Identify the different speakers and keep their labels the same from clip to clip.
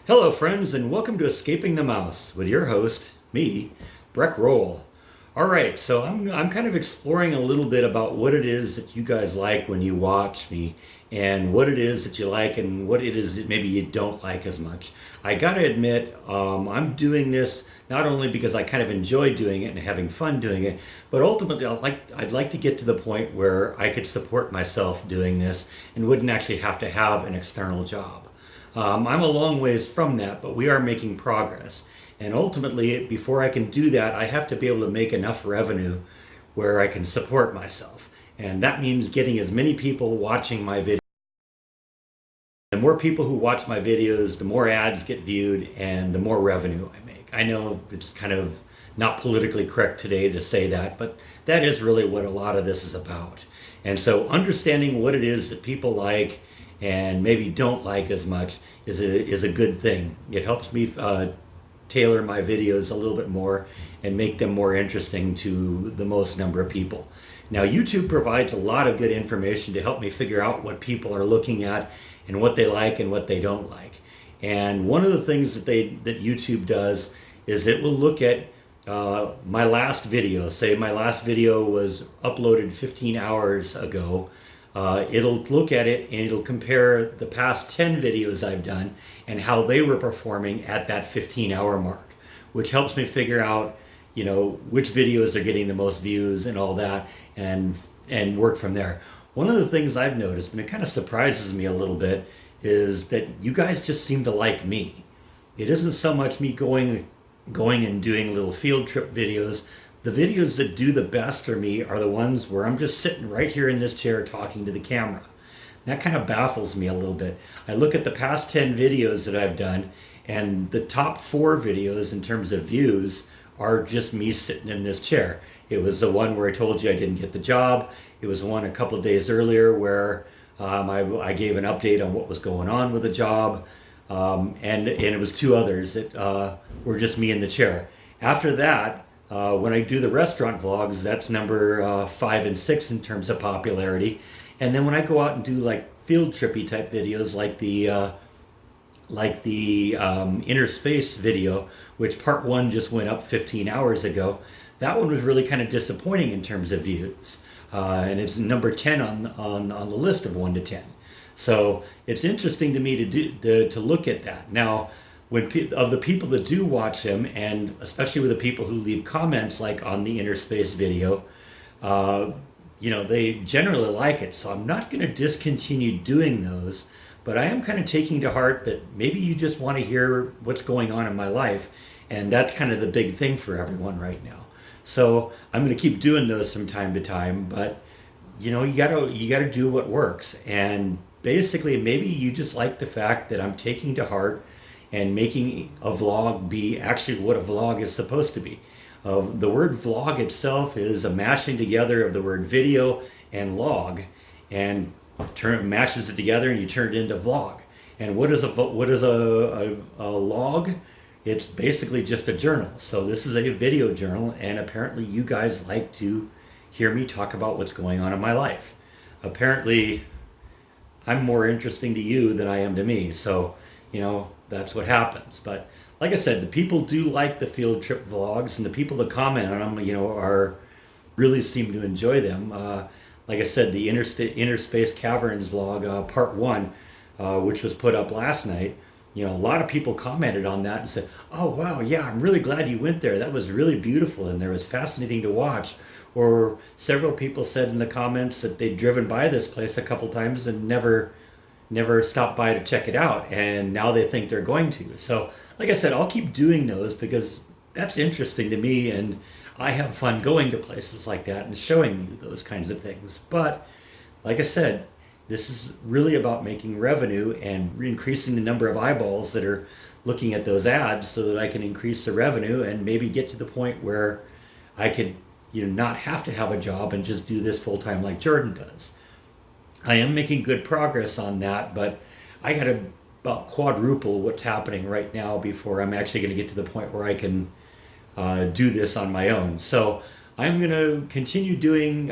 Speaker 1: Hello, friends, and welcome to Escaping the Mouse with your host, me, Breck Roll. All right, so I'm kind of exploring a little bit about what it is that you guys like when you watch me, and what it is that you like, and what it is that maybe you don't like as much. I gotta admit, I'm doing this not only because I kind of enjoy doing it and having fun doing it, but ultimately I'd like to get to the point where I could support myself doing this and wouldn't actually have to have an external job. I'm a long ways from that, but we are making progress. And ultimately, before I can do that, I have to be able to make enough revenue where I can support myself. And that means getting as many people watching my videos. The more people who watch my videos, the more ads get viewed and the more revenue I make. I know it's kind of not politically correct today to say that, but that is really what a lot of this is about. And so understanding what it is that people like and maybe don't like as much is a good thing. It helps me tailor my videos a little bit more and make them more interesting to the most number of people. Now, YouTube provides a lot of good information to help me figure out what people are looking at and what they like and what they don't like. And one of the things that YouTube does is it will look at my last video. Say my last video was uploaded 15 hours ago. It'll look at it and it'll compare the past 10 videos I've done and how they were performing at that 15-hour mark, which helps me figure out, which videos are getting the most views and all that, and work from there. One of the things I've noticed, and it kind of surprises me a little bit, is that you guys just seem to like me. It isn't so much me going and doing little field trip videos. The videos that do the best for me are the ones where I'm just sitting right here in this chair talking to the camera. That kind of baffles me a little bit. I look at the past 10 videos that I've done, and the top 4 videos in terms of views are just me sitting in this chair. It was the one where I told you I didn't get the job. It was one a couple of days earlier where I gave an update on what was going on with the job. And it was 2 others that were just me in the chair. After that, when I do the restaurant vlogs, that's number 5 and 6 in terms of popularity. And then when I go out and do like field trippy type videos, like the inner space video, which part 1 just went up 15 hours ago, that one was really kind of disappointing in terms of views. And it's number 10 on the list of 1 to 10. So it's interesting to me to look at that. Now, of the people that do watch them, and especially with the people who leave comments like on the inner space video, they generally like it. So I'm not going to discontinue doing those, but I am kind of taking to heart that maybe you just want to hear what's going on in my life, and that's kind of the big thing for everyone right now. So I'm going to keep doing those from time to time, but you gotta do what works. And basically, maybe you just like the fact that I'm taking to heart and making a vlog be actually what a vlog is supposed to be. The word vlog itself is a mashing together of the word video and log, and mashes it together and you turn it into vlog. And what is a log? It's basically just a journal. So this is a video journal, and apparently you guys like to hear me talk about what's going on in my life. Apparently, I'm more interesting to you than I am to me. So, that's what happens. But like I said, the people do like the field trip vlogs, and the people that comment on them, really seem to enjoy them. Like I said, the Inner Space Caverns vlog, part 1, which was put up last night, a lot of people commented on that and said, "Oh wow, yeah, I'm really glad you went there. That was really beautiful, and it was fascinating to watch." Or several people said in the comments that they'd driven by this place a couple times and never stopped by to check it out, and now they think they're going to. So like I said, I'll keep doing those because that's interesting to me, and I have fun going to places like that and showing you those kinds of things. But like I said, this is really about making revenue and increasing the number of eyeballs that are looking at those ads so that I can increase the revenue and maybe get to the point where I could not have to have a job and just do this full time like Jordan does. I am making good progress on that, but I got to about quadruple what's happening right now before I'm actually going to get to the point where I can do this on my own. So I'm going to continue doing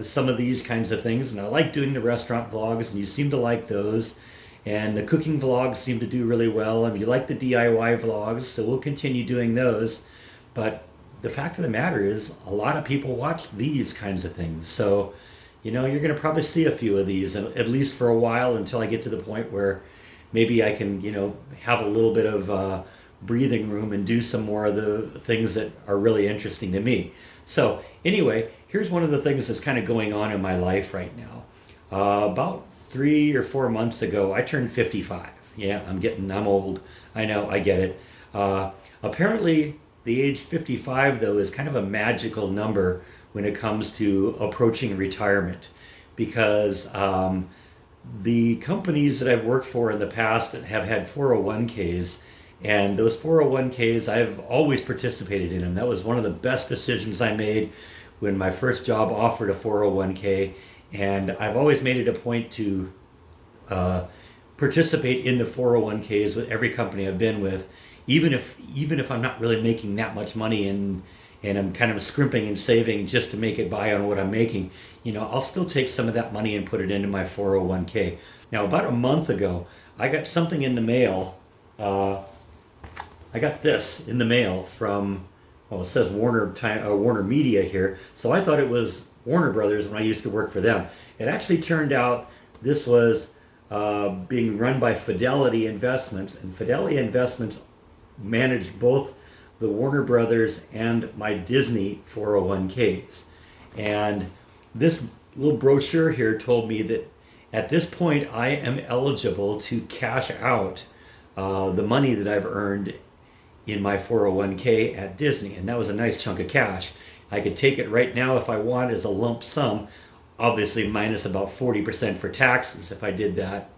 Speaker 1: some of these kinds of things, and I like doing the restaurant vlogs, and you seem to like those. And the cooking vlogs seem to do really well, and you like the DIY vlogs, so we'll continue doing those. But the fact of the matter is, a lot of people watch these kinds of things. So, you're going to probably see a few of these, at least for a while, until I get to the point where maybe I can, have a little bit of breathing room and do some more of the things that are really interesting to me. So anyway, here's one of the things that's kind of going on in my life right now. About 3 or 4 months ago, I turned 55. Yeah, I'm old. I know, I get it. Apparently, the age 55, though, is kind of a magical number when it comes to approaching retirement, because the companies that I've worked for in the past that have had 401ks, and those 401ks, I've always participated in them. That was one of the best decisions I made when my first job offered a 401k, and I've always made it a point to participate in the 401ks with every company I've been with, even if I'm not really making that much money and I'm kind of scrimping and saving just to make it by on what I'm making. I'll still take some of that money and put it into my 401k. Now, about a month ago, I got something in the mail. I got this in the mail from, well, it says Warner Media here, so I thought it was Warner Brothers when I used to work for them. It actually turned out this was being run by Fidelity Investments, and Fidelity Investments managed both the Warner Brothers and my Disney 401ks. And this little brochure here told me that at this point I am eligible to cash out the money that I've earned in my 401k at Disney, and that was a nice chunk of cash. I could take it right now if I want as a lump sum, obviously minus about 40% for taxes if I did that.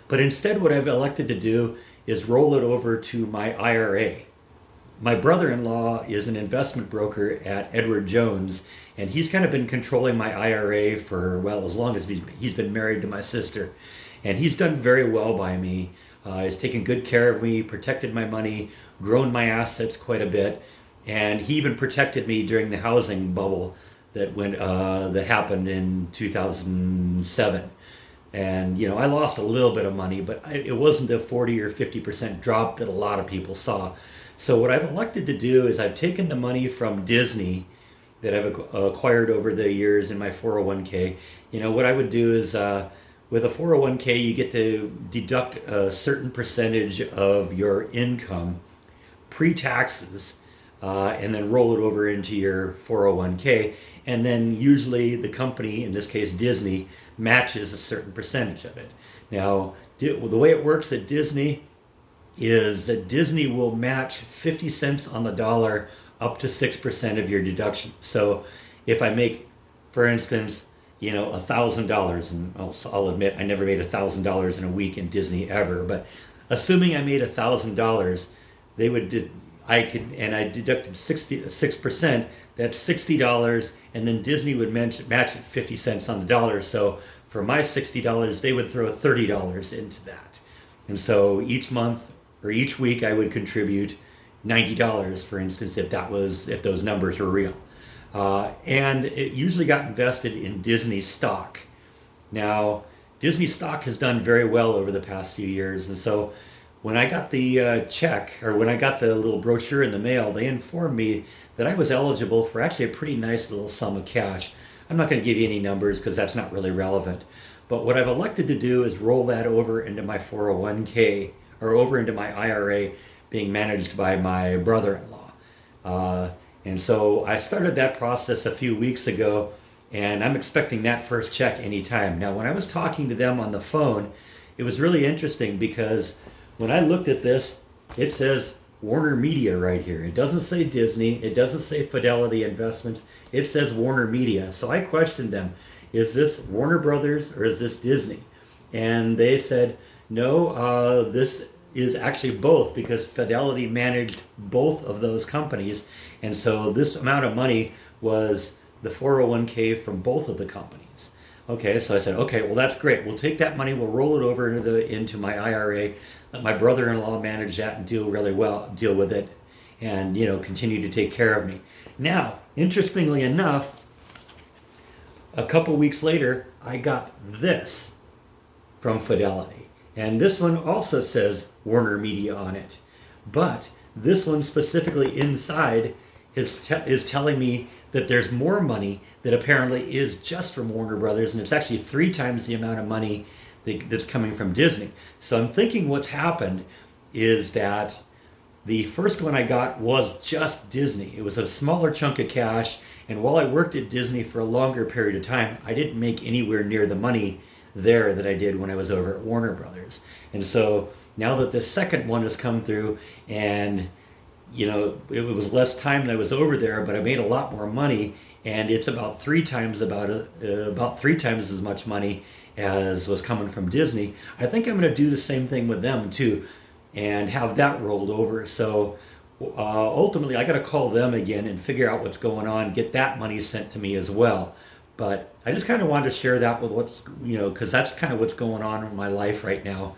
Speaker 1: But instead, what I've elected to do is roll it over to my IRA. My brother-in-law is an investment broker at Edward Jones, and he's kind of been controlling my IRA for, well, as long as he's been married to my sister. And he's done very well by me. He's taken good care of me, protected my money, grown my assets quite a bit, and he even protected me during the housing bubble that happened in 2007. And I lost a little bit of money, but it wasn't a 40 or 50% drop that a lot of people saw. So what I've elected to do is I've taken the money from Disney that I've acquired over the years in my 401k. What I would do is with a 401k, you get to deduct a certain percentage of your income pre-taxes, and then roll it over into your 401k. And then usually the company, in this case Disney, matches a certain percentage of it. Now, the way it works at Disney is that Disney will match 50 cents on the dollar up to 6% of your deduction. So if I make, for instance, $1,000, and I'll admit I never made $1,000 in a week in Disney ever, but assuming I made $1,000, I deducted 6%, that's $60, and then Disney would match it 50 cents on the dollar. So for my $60, they would throw $30 into that. And so each month or each week I would contribute $90, for instance, if those numbers were real. And it usually got invested in Disney stock. Now, Disney stock has done very well over the past few years, and so when I got the check, or when I got the little brochure in the mail, they informed me that I was eligible for actually a pretty nice little sum of cash. I'm not going to give you any numbers because that's not really relevant. But what I've elected to do is roll that over into my 401k, or over into my IRA being managed by my brother-in-law. And so I started that process a few weeks ago, and I'm expecting that first check anytime. Now, when I was talking to them on the phone, it was really interesting because when I looked at this, it says Warner Media right here. It doesn't say Disney. It doesn't say Fidelity Investments. It says Warner Media. So I questioned them, is this Warner Brothers or is this Disney? And they said, no, this is actually both, because Fidelity managed both of those companies. And so this amount of money was the 401k from both of the companies. Okay, so I said, okay, well, that's great. We'll take that money, we'll roll it over into my IRA, let my brother-in-law manage that and deal with it, and continue to take care of me. Now, interestingly enough, a couple weeks later, I got this from Fidelity. And this one also says Warner Media on it. But this one specifically inside is telling me that there's more money that apparently is just from Warner Brothers, and it's actually 3 times the amount of money that's coming from Disney. So I'm thinking what's happened is that the first one I got was just Disney. It was a smaller chunk of cash, and while I worked at Disney for a longer period of time, I didn't make anywhere near the money there that I did when I was over at Warner Brothers. And so now that the second one has come through, and it was less time that I was over there, but I made a lot more money, and it's about 3 times as much money as was coming from Disney. I think I'm going to do the same thing with them too, and have that rolled over. So ultimately, I got to call them again and figure out what's going on, get that money sent to me as well. But I just kind of wanted to share that with because that's kind of what's going on in my life right now,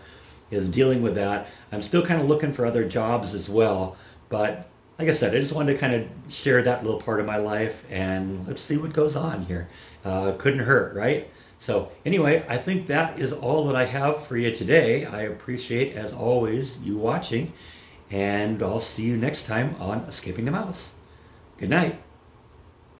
Speaker 1: is dealing with that. I'm still kind of looking for other jobs as well. But like I said, I just wanted to kind of share that little part of my life, and let's see what goes on here. Couldn't hurt, right? So anyway, I think that is all that I have for you today. I appreciate, as always, you watching, and I'll see you next time on Escaping the Mouse. Good night.